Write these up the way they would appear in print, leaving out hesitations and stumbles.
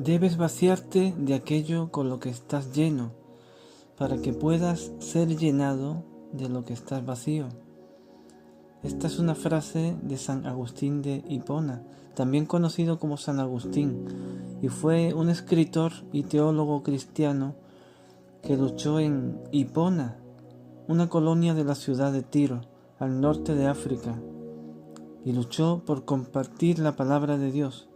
Debes vaciarte de aquello con lo que estás lleno, para que puedas ser llenado de lo que estás vacío. Esta es una frase de San Agustín de Hipona, también conocido como San Agustín, y fue un escritor y teólogo cristiano que luchó en Hipona, una colonia de la ciudad de Tiro, al norte de África, y luchó por compartir la palabra de Dios,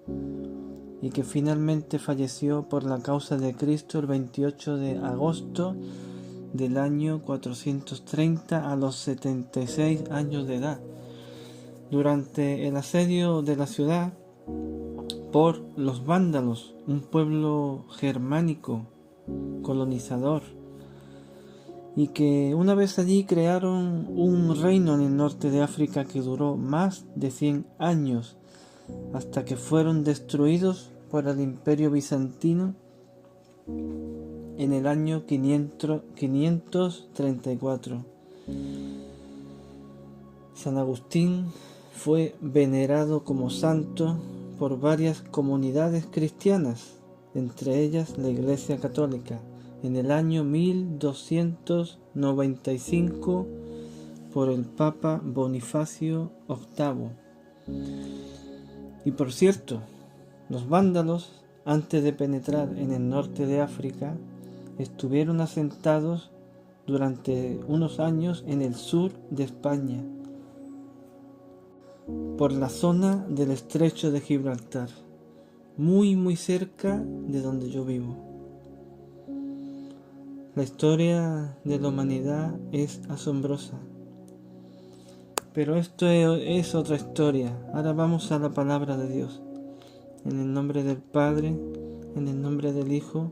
y que finalmente falleció por la causa de Cristo el 28 de agosto del año 430 a los 76 años de edad, durante el asedio de la ciudad por los vándalos, un pueblo germánico colonizador, y que una vez allí crearon un reino en el norte de África que duró más de 100 años, hasta que fueron destruidos por el Imperio Bizantino en el año 534. San Agustín fue venerado como santo por varias comunidades cristianas, entre ellas la Iglesia Católica, en el año 1295 por el Papa Bonifacio VIII. Y por cierto, los vándalos, antes de penetrar en el norte de África, estuvieron asentados durante unos años en el sur de España, por la zona del estrecho de Gibraltar, muy cerca de donde yo vivo. La historia de la humanidad es asombrosa, pero esto es otra historia. Ahora vamos a la palabra de Dios. En el nombre del Padre, en el nombre del Hijo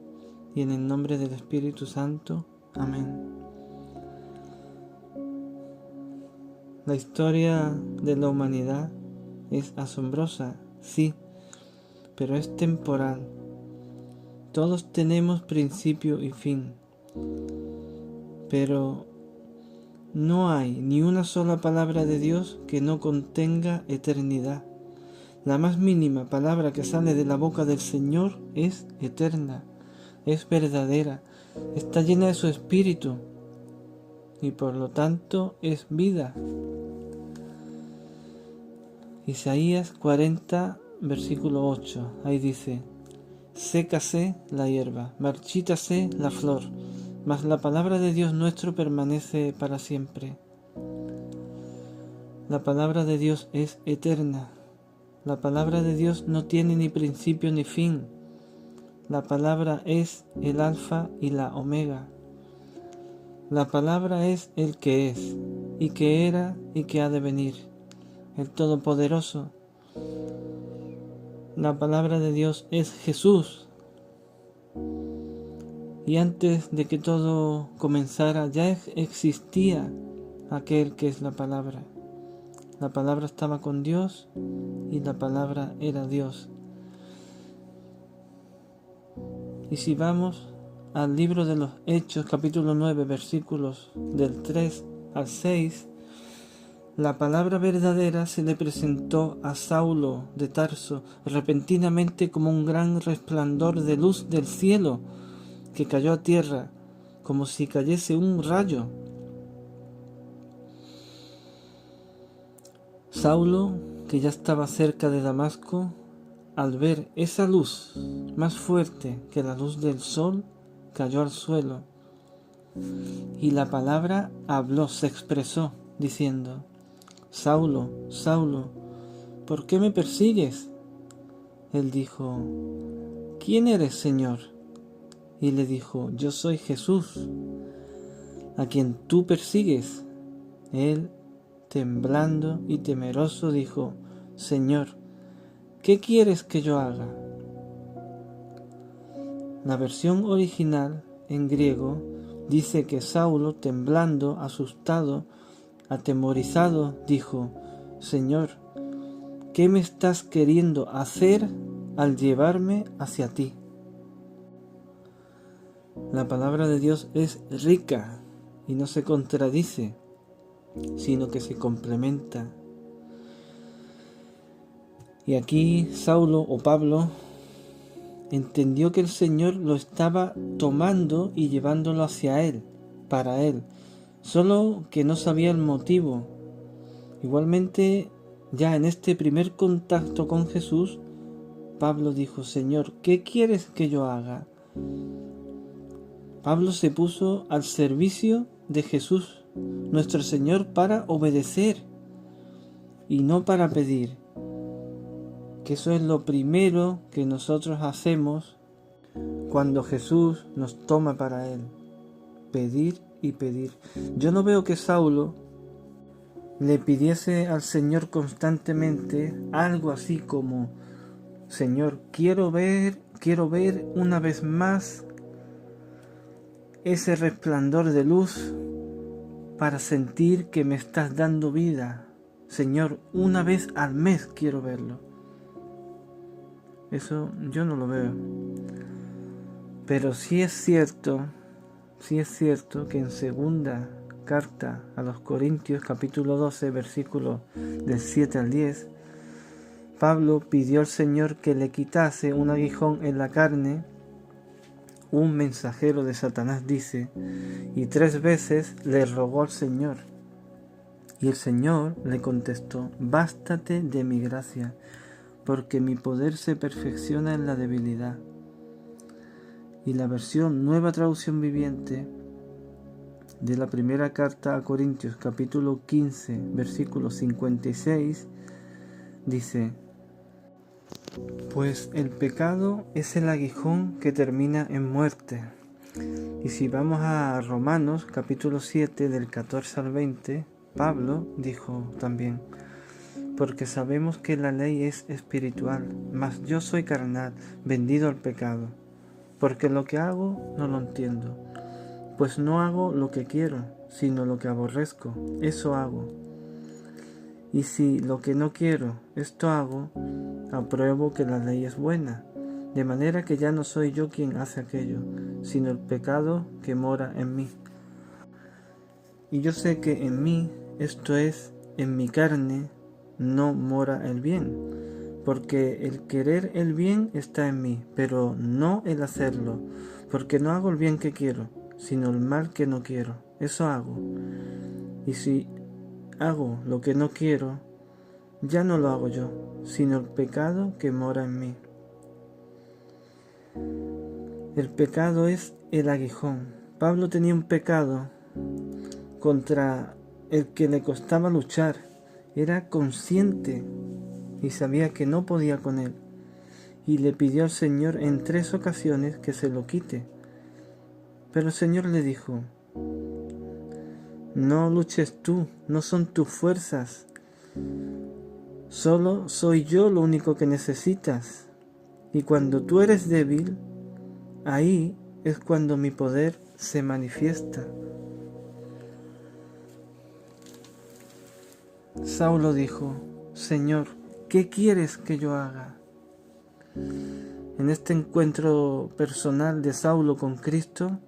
y en el nombre del Espíritu Santo. Amén. La historia de la humanidad es asombrosa, sí, pero es temporal. Todos tenemos principio y fin, pero no hay ni una sola palabra de Dios que no contenga eternidad. La más mínima palabra que sale de la boca del Señor es eterna, es verdadera, está llena de su Espíritu y por lo tanto es vida. Isaías 40, versículo 8, ahí dice: sécase la hierba, marchítase la flor, mas la palabra de Dios nuestro permanece para siempre. La palabra de Dios es eterna. La palabra de Dios no tiene ni principio ni fin. La palabra es el alfa y la omega. La palabra es el que es, y que era, y que ha de venir, el Todopoderoso. La palabra de Dios es Jesús. Y antes de que todo comenzara, ya existía aquel que es la palabra. La palabra estaba con Dios y la palabra era Dios. Y si vamos al libro de los Hechos, capítulo 9, versículos del 3 al 6, la palabra verdadera se le presentó a Saulo de Tarso repentinamente como un gran resplandor de luz del cielo que cayó a tierra, como si cayese un rayo. Saulo, que ya estaba cerca de Damasco, al ver esa luz más fuerte que la luz del sol, cayó al suelo. Y la palabra habló, se expresó, diciendo: Saulo, Saulo, ¿por qué me persigues? Él dijo: ¿quién eres, Señor? Y le dijo: yo soy Jesús, a quien tú persigues. Él, temblando y temeroso, dijo: Señor, ¿qué quieres que yo haga? La versión original, en griego, dice que Saulo, temblando, asustado, atemorizado, dijo: Señor, ¿qué me estás queriendo hacer al llevarme hacia ti? La palabra de Dios es rica y no se contradice, sino que se complementa. Y aquí Saulo o Pablo entendió que el Señor lo estaba tomando y llevándolo hacia él, para él, solo que no sabía el motivo. Igualmente, ya en este primer contacto con Jesús, Pablo dijo: Señor, ¿qué quieres que yo haga? Pablo se puso al servicio de Jesús, nuestro Señor, para obedecer y no para pedir. Que eso es lo primero que nosotros hacemos cuando Jesús nos toma para Él. Pedir y pedir. Yo no veo que Saulo le pidiese al Señor constantemente algo así como: Señor, quiero ver una vez más ese resplandor de luz para sentir que me estás dando vida. Señor, una vez al mes quiero verlo. Eso yo no lo veo. Pero sí es cierto que en segunda carta a los Corintios, capítulo 12, versículos del 7 al 10, Pablo pidió al Señor que le quitase un aguijón en la carne. Un mensajero de Satanás, dice, y 3 veces le rogó al Señor. Y el Señor le contestó: bástate de mi gracia, porque mi poder se perfecciona en la debilidad. Y la versión Nueva Traducción Viviente de la primera carta a Corintios, capítulo 15, versículo 56, dice: pues el pecado es el aguijón que termina en muerte. Y si vamos a Romanos, capítulo 7, del 14 al 20, Pablo dijo también: porque sabemos que la ley es espiritual, mas yo soy carnal, vendido al pecado. Porque lo que hago no lo entiendo, pues no hago lo que quiero, sino lo que aborrezco, eso hago. Y si lo que no quiero, esto hago, apruebo que la ley es buena, de manera que ya no soy yo quien hace aquello, sino el pecado que mora en mí. Y yo sé que en mí, esto es, en mi carne, no mora el bien, porque el querer el bien está en mí, pero no el hacerlo, porque no hago el bien que quiero, sino el mal que no quiero, eso hago. Y si hago lo que no quiero, ya no lo hago yo, sino el pecado que mora en mí. El pecado es el aguijón. Pablo tenía un pecado contra el que le costaba luchar. Era consciente y sabía que no podía con él. Y le pidió al Señor en 3 ocasiones que se lo quite. Pero el Señor le dijo: no luches tú, no son tus fuerzas. Solo soy yo lo único que necesitas. Y cuando tú eres débil, ahí es cuando mi poder se manifiesta. Saulo dijo: Señor, ¿qué quieres que yo haga? En este encuentro personal de Saulo con Cristo,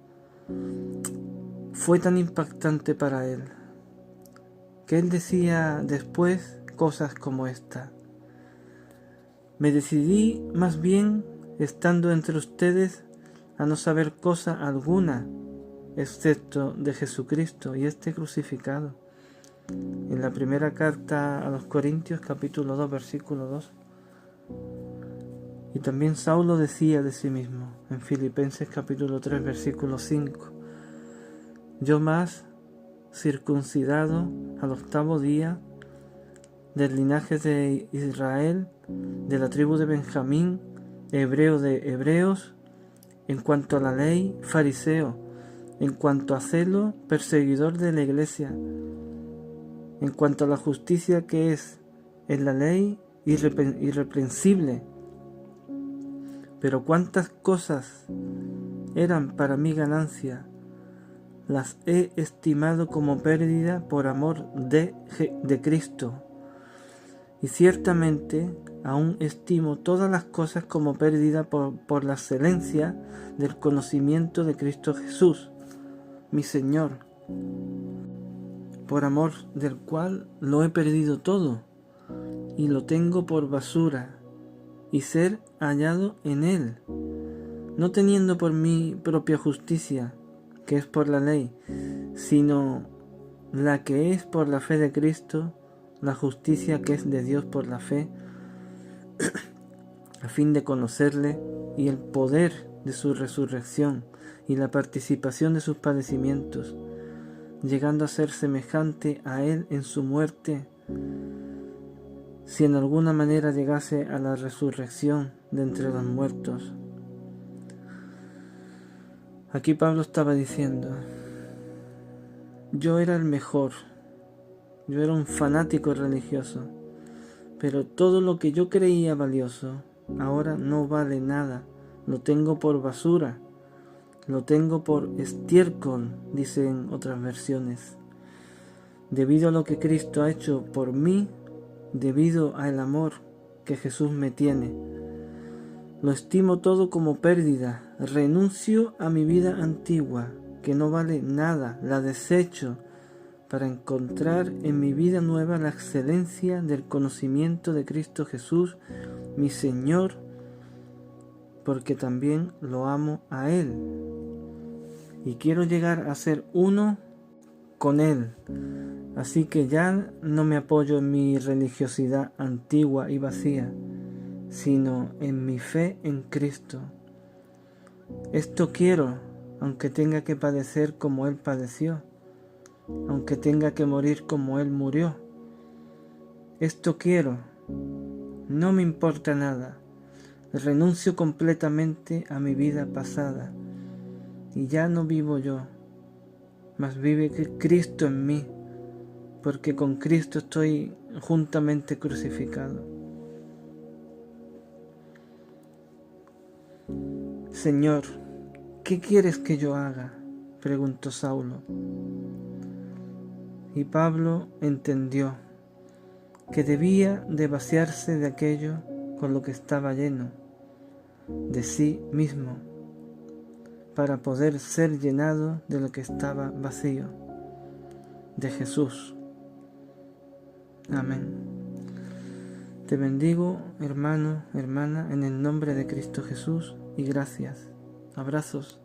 fue tan impactante para él, que él decía después cosas como esta: me decidí más bien, estando entre ustedes, a no saber cosa alguna, excepto de Jesucristo y este crucificado. En la primera carta a los Corintios, capítulo 2, versículo 2. Y también Saulo decía de sí mismo, en Filipenses capítulo 3, versículo 5, yo más, circuncidado al 8º día, del linaje de Israel, de la tribu de Benjamín, hebreo de hebreos, en cuanto a la ley, fariseo, en cuanto a celo, perseguidor de la iglesia, en cuanto a la justicia que es en la ley, irreprensible. Pero cuántas cosas eran para mí ganancia, las he estimado como pérdida por amor de Cristo. Y ciertamente aún estimo todas las cosas como pérdida por la excelencia del conocimiento de Cristo Jesús, mi Señor, por amor del cual lo he perdido todo y lo tengo por basura, y ser hallado en Él, no teniendo por mi propia justicia, que es por la ley, sino la que es por la fe de Cristo, la justicia que es de Dios por la fe, a fin de conocerle y el poder de su resurrección y la participación de sus padecimientos, llegando a ser semejante a él en su muerte, si en alguna manera llegase a la resurrección de entre los muertos. Aquí Pablo estaba diciendo: yo era el mejor, yo era un fanático religioso, pero todo lo que yo creía valioso ahora no vale nada, lo tengo por basura, lo tengo por estiércol, dicen otras versiones, debido a lo que Cristo ha hecho por mí, debido al amor que Jesús me tiene. Lo estimo todo como pérdida, renuncio a mi vida antigua, que no vale nada, la desecho, para encontrar en mi vida nueva la excelencia del conocimiento de Cristo Jesús, mi Señor, porque también lo amo a Él. Y quiero llegar a ser uno con Él. Así que ya no me apoyo en mi religiosidad antigua y vacía, sino en mi fe en Cristo. Esto quiero, aunque tenga que padecer como Él padeció, aunque tenga que morir como Él murió. Esto quiero, no me importa nada, renuncio completamente a mi vida pasada, y ya no vivo yo, mas vive Cristo en mí, porque con Cristo estoy juntamente crucificado. Señor, ¿qué quieres que yo haga?, preguntó Saulo. Y Pablo entendió que debía de vaciarse de aquello con lo que estaba lleno, de sí mismo, para poder ser llenado de lo que estaba vacío, de Jesús. Amén. Te bendigo, hermano, hermana, en el nombre de Cristo Jesús, y gracias. Abrazos.